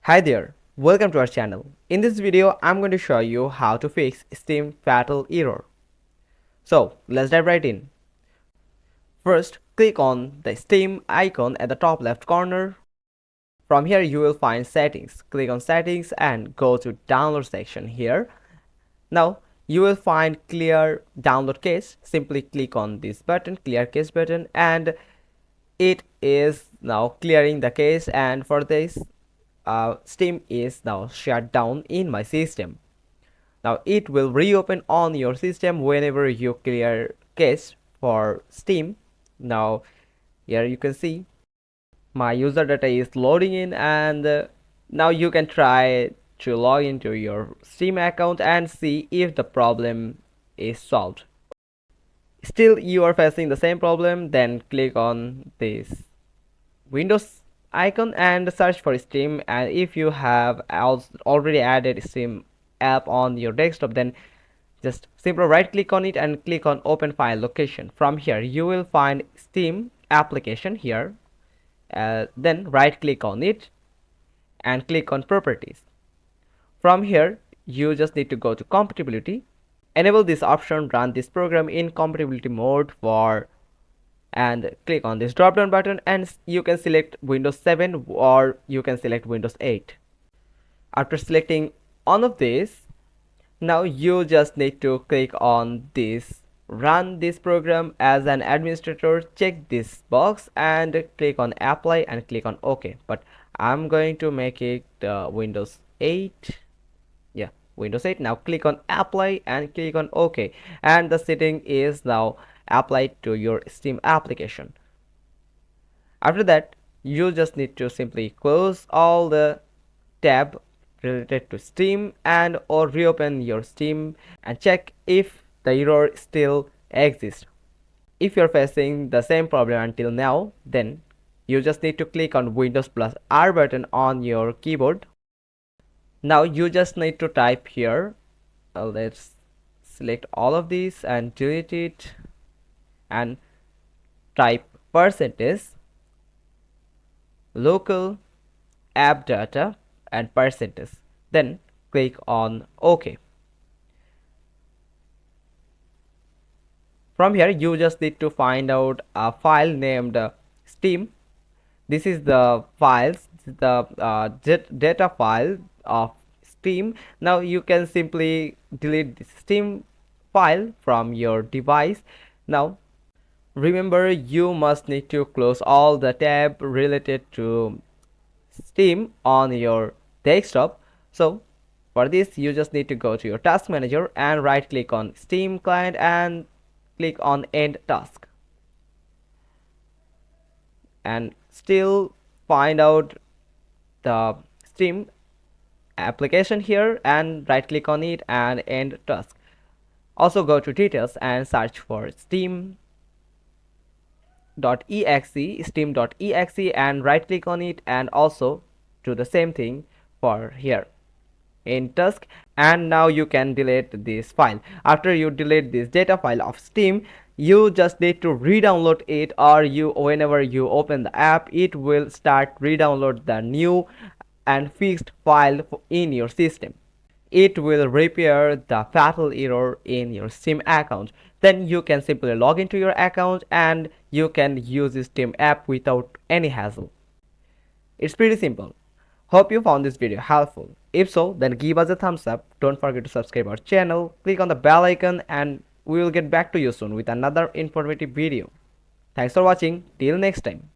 Hi there, welcome to our channel. In this video, I'm going to show you how to fix Steam fatal error. So let's dive right in. First, click on the Steam icon at the top left corner. From here, you will find settings. Click on settings and go to download section here. Now, you will find clear download cache. Simply click on this button, clear cache button, and it is now clearing the cache. And for this, Steam is now shut down in my system. Now it will reopen on your system whenever you clear cache for Steam. Now here you can see my user data is loading in, and now you can try to log into your Steam account and see if the problem is solved. Still you are facing the same problem, then click on this Windows icon and search for Steam. And if you have already added Steam app on your desktop, then just simply right click on it and click on open file location. From here you will find Steam application here. Then right click on it and click on properties. From here you just need to go to compatibility, enable this option, run this program in compatibility mode for, and click on this drop down button, and you can select Windows 7 or you can select Windows 8. After selecting all of this, now you just need to click on this run this program as an administrator, check this box and click on apply and click on OK. But I'm going to make it Windows 8. Yeah, Windows 8. Now click on apply and click on OK, and the setting is now applied to your Steam application. After that, you just need to simply close all the tab related to Steam and or reopen your Steam and check if the error still exists. If you're facing the same problem until now, then you just need to click on Windows plus R button on your keyboard. Now you just need to type here, let's select all of these and delete it, and type percentage local app data and percentage, then click on OK. From here you just need to find out a file named Steam. This is the files, the data file of Steam. Now you can simply delete this Steam file from your device. Now remember, you must need to close all the tab related to Steam on your desktop. So for this you just need to go to your task manager and right click on Steam client and click on end task, and still find out the Steam application here and right click on it and end task. Also go to details and search for steam.exe and right click on it, and also do the same thing for here in task. And now you can delete this file. After you delete this data file of Steam, you just need to re-download it, or you whenever you open the app, it will start re-download the new and fixed file in your system. It will repair the fatal error in your Steam account. Then you can simply log into your account and you can use the Steam app without any hassle. It's pretty simple. Hope you found this video helpful. If so, then give us a thumbs up. Don't forget to subscribe our channel, click on the bell icon, and we will get back to you soon with another informative video. Thanks for watching. Till next time.